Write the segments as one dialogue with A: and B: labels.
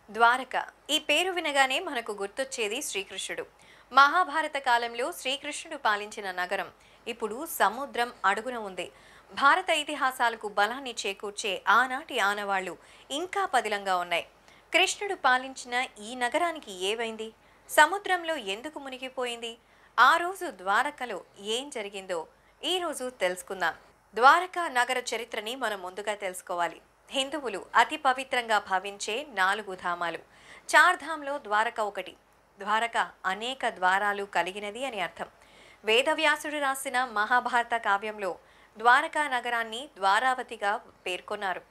A: ద్వారక ఈ పేరు వినగానే మనకు గుర్తొచ్చేది శ్రీకృష్ణుడు. మహాభారత కాలంలో శ్రీకృష్ణుడు పాలించిన నగరం ఇప్పుడు సముద్రం అడుగున ఉంది. భారత ఇతిహాసాలకు బలాన్ని చేకూర్చే ఆనాటి ఆనవాళ్లు ఇంకా పదిలంగా ఉన్నాయి. కృష్ణుడు పాలించిన ఈ నగరానికి ఏవైంది? సముద్రంలో ఎందుకు మునిగిపోయింది? ఆ రోజు ద్వారకలో ఏం జరిగిందో ఈరోజు తెలుసుకుందాం. ద్వారకా నగర చరిత్రని మనం ముందుగా తెలుసుకోవాలి. హిందువులు అతి పవిత్రంగా భావించే 4 ధామాలు. చార్ధాంలో ద్వారక ఒకటి. ద్వారక అనేక ద్వారాలు కలిగినది అని అర్థం. వేదవ్యాసుడు రాసిన మహాభారత కావ్యంలో ద్వారకా నగరాన్ని ద్వారావతిగా పేర్కొన్నారు.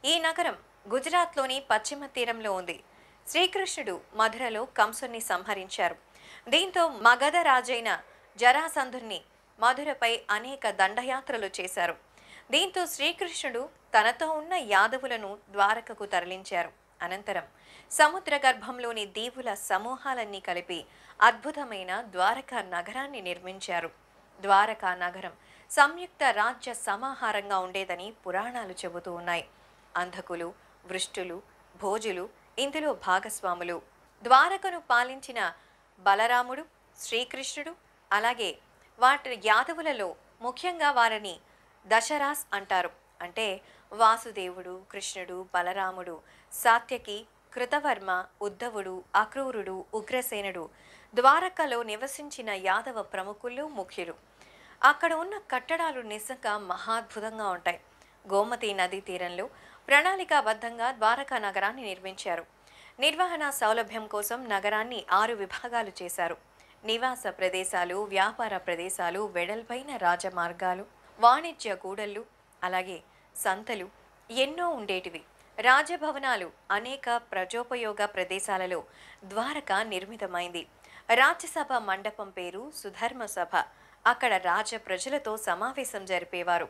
A: ఈ నగరం గుజరాత్లోని పశ్చిమ తీరంలో ఉంది. శ్రీకృష్ణుడు మధురలో కంసుని సంహరించారు. దీంతో మగధ రాజైన జరాసంధుని మధురపై అనేక దండయాత్రలు చేశారు. దీంతో శ్రీకృష్ణుడు తనతో ఉన్న యాదవులను ద్వారకకు తరలించారు. అనంతరం సముద్ర గర్భంలోని దీవుల సమూహాలన్నీ కలిపి అద్భుతమైన ద్వారకా నగరాన్ని నిర్మించారు. ద్వారకా నగరం సంయుక్త రాజ్య సమాహారంగా ఉండేదని పురాణాలు చెబుతూ ఉన్నాయి. అంధకులు, వృష్టులు, భోజులు ఇందులో భాగస్వాములు. ద్వారకను పాలించిన బలరాముడు, శ్రీకృష్ణుడు, అలాగే వాటి యాదవులలో ముఖ్యంగా వారిని దశరాస్ అంటారు. అంటే వాసుదేవుడు, కృష్ణుడు, బలరాముడు, సాత్యకి, కృతవర్మ, ఉద్ధవుడు, అక్రూరుడు, ఉగ్రసేనుడు ద్వారకలో నివసించిన యాదవ ప్రముఖులు ముఖ్యులు. అక్కడ ఉన్న కట్టడాలు నిజంగా మహాద్భుతంగా ఉంటాయి. గోమతి నదీ తీరంలో ప్రణాళికాబద్ధంగా ద్వారకా నగరాన్ని నిర్మించారు. నిర్వహణ సౌలభ్యం కోసం నగరాన్ని 6 విభాగాలు చేశారు. నివాస ప్రదేశాలు, వ్యాపార ప్రదేశాలు, వెడల్పైన రాజమార్గాలు, వాణిజ్య కూడళ్లు, అలాగే సంతలు ఎన్నో ఉండేటివి. రాజభవనాలు అనేక ప్రజోపయోగ ప్రదేశాలలో ద్వారక నిర్మితమైంది. రాజ్యసభ మండపం పేరు సుధర్మ సభ. అక్కడ రాజ ప్రజలతో సమావేశం జరిపేవారు.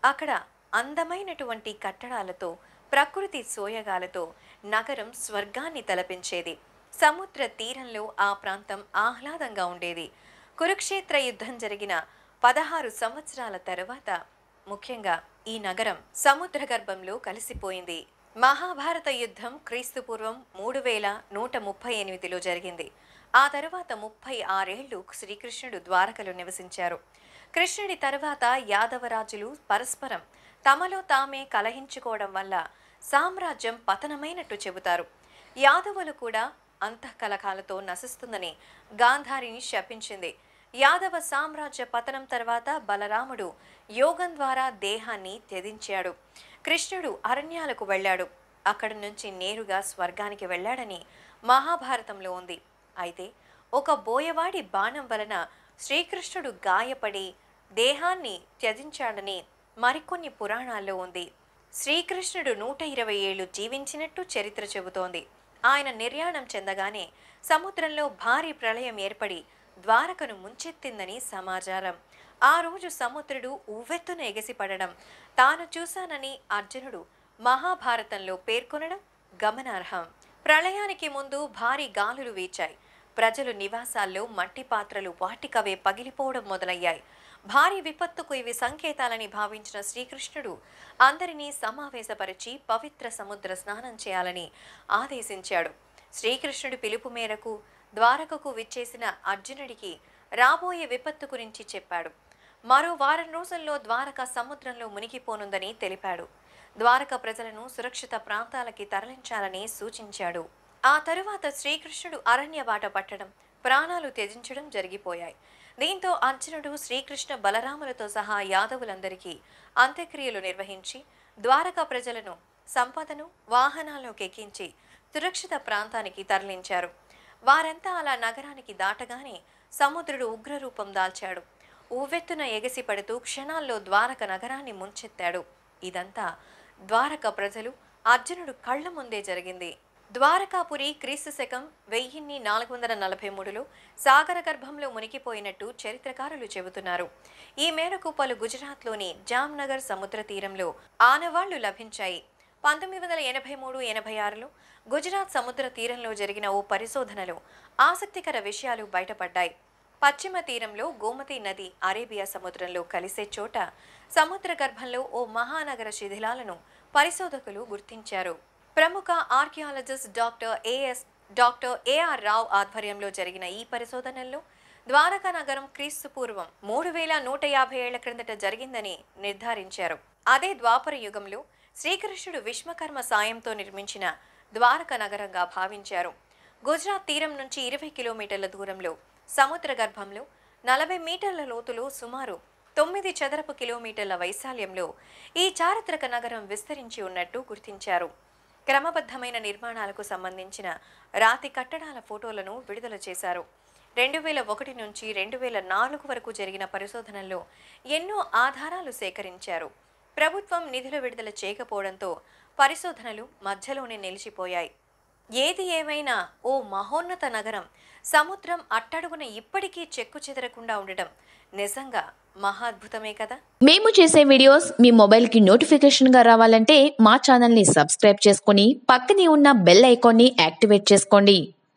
A: అక్కడ అందమైనటువంటి కట్టడాలతో, ప్రకృతి సోయగాలతో నగరం స్వర్గాన్ని తలపించేది. సముద్ర తీరంలో ఆ ప్రాంతం ఆహ్లాదంగా ఉండేది. కురుక్షేత్ర యుద్ధం జరిగిన 16 సంవత్సరాల తరువాత ముఖ్యంగా ఈ నగరం సముద్ర గర్భంలో కలిసిపోయింది. మహాభారత యుద్ధం క్రీస్తుపూర్వం 3138లో జరిగింది. ఆ తరువాత 36 ఏళ్లు శ్రీకృష్ణుడు ద్వారకలో నివసించారు. కృష్ణుడి తరువాత యాదవరాజులు పరస్పరం తమలో తామే కలహించుకోవడం వల్ల సామ్రాజ్యం పతనమైనట్టు చెబుతారు. యాదవులు కూడా అంతఃకలహాలతో నశిస్తుందని గాంధారిని శపించింది. యాదవ సామ్రాజ్య పతనం తర్వాత బలరాముడు యోగం ద్వారా దేహాన్ని త్యజించాడు. కృష్ణుడు అరణ్యాలకు వెళ్ళాడు. అక్కడి నుంచి నేరుగా స్వర్గానికి వెళ్ళాడని మహాభారతంలో ఉంది. అయితే ఒక బోయవాడి బాణం వలన శ్రీకృష్ణుడు గాయపడి దేహాన్ని త్యజించాడని మరికొన్ని పురాణాల్లో ఉంది. శ్రీకృష్ణుడు 120 ఏళ్లు జీవించినట్టు చరిత్ర చెబుతోంది. ఆయన నిర్యాణం చెందగానే సముద్రంలో భారీ ప్రళయం ఏర్పడి ద్వారకను ముంచెత్తిందని సమాచారం. ఆ రోజు సముద్రుడు ఉవ్వెత్తున ఎగసిపడడం తాను చూశానని అర్జునుడు మహాభారతంలో పేర్కొనడం గమనార్హం. ప్రళయానికి ముందు భారీ గాలులు వీచాయి. ప్రజలు నివాసాల్లో మట్టి పాత్రలు వాటికవే పగిలిపోవడం మొదలయ్యాయి. భారీ విపత్తుకు ఇవి సంకేతాలని భావించిన శ్రీకృష్ణుడు అందరినీ సమావేశపరిచి పవిత్ర సముద్ర స్నానం చేయాలని ఆదేశించాడు. శ్రీకృష్ణుడి పిలుపు మేరకు ద్వారకకు విచ్చేసిన అర్జునుడికి రాబోయే విపత్తు గురించి చెప్పాడు. మరో వారం రోజుల్లో ద్వారక సముద్రంలో మునిగిపోనుందని తెలిపాడు. ద్వారక ప్రజలను సురక్షిత ప్రాంతాలకి తరలించాలని సూచించాడు. ఆ తరువాత శ్రీకృష్ణుడు అరణ్య బాట పట్టడం, ప్రాణాలు త్యజించడం జరిగిపోయాయి. దీంతో అర్జునుడు శ్రీకృష్ణ బలరాములతో సహా యాదవులందరికీ అంత్యక్రియలు నిర్వహించి ద్వారకా ప్రజలను సంపదను వాహనాల్లోకి ఎక్కించి సురక్షిత ప్రాంతానికి తరలించారు. వారంతా అలా నగరానికి దాటగానే సముద్రుడు ఉగ్రరూపం దాల్చాడు. ఉవ్వెత్తున ఎగసిపడుతూ క్షణాల్లో ద్వారక నగరాన్ని ముంచెత్తాడు. ఇదంతా ద్వారక ప్రజలు అర్జునుడు కళ్ల ముందే జరిగింది. ద్వారకాపురి క్రీస్తు శకం 1443లో సాగర గర్భంలో మునిగిపోయినట్టు చరిత్రకారులు చెబుతున్నారు. ఈ మేరకు పలు గుజరాత్లోని జామ్నగర్ సముద్ర తీరంలో ఆనవాళ్లు లభించాయి. 1983-86లో గుజరాత్ సముద్ర తీరంలో జరిగిన ఓ పరిశోధనలో ఆసక్తికర విషయాలు బయటపడ్డాయి. పశ్చిమ తీరంలో గోమతి నది అరేబియా సముద్రంలో కలిసే చోట సముద్ర గర్భంలో ఓ మహానగర శిథిలాలను పరిశోధకులు గుర్తించారు. ప్రముఖ ఆర్కియాలజిస్ట్ డాక్టర్ ఏఆర్ రావ్ ఆధ్వర్యంలో జరిగిన ఈ పరిశోధనల్లో ద్వారకా నగరం క్రీస్తు పూర్వం 3150 ఏళ్ల క్రిందట జరిగిందని నిర్ధారించారు. అదే ద్వాపర యుగంలో శ్రీకృష్ణుడు విశ్వకర్మ సాయంతో నిర్మించిన ద్వారకా నగరంగా భావించారు. గుజరాత్ తీరం నుంచి 20 కిలోమీటర్ల దూరంలో సముద్ర గర్భంలో 40 మీటర్ల లోతులో సుమారు 9 చదరపు కిలోమీటర్ల వైశాల్యంలో ఈ చారిత్రక నగరం విస్తరించి ఉన్నట్టు గుర్తించారు. క్రమబద్ధమైన నిర్మాణాలకు సంబంధించిన రాతి కట్టడాల ఫోటోలను విడుదల చేశారు. 2001 నుంచి 2004 వరకు జరిగిన పరిశోధనల్లో ఎన్నో ఆధారాలు సేకరించారు. ప్రభుత్వం నిధులు విడుదల చేయకపోవడంతో పరిశోధనలు మధ్యలోనే నిలిచిపోయాయి. ఏది ఏమైనా ఓ మహోన్నత నగరం సముద్రం అట్టడుగున ఇప్పటికీ చెక్కు చెదరకుండా ఉండటం నిజంగా మహాద్భుతమే కదా.
B: మేము చేసే వీడియోస్ మీ మొబైల్ కి నోటిఫికేషన్ గా రావాలంటే మా ఛానల్ ని సబ్స్క్రైబ్ చేసుకుని పక్కనే ఉన్న బెల్ ఐకాన్ ని యాక్టివేట్ చేసుకోండి.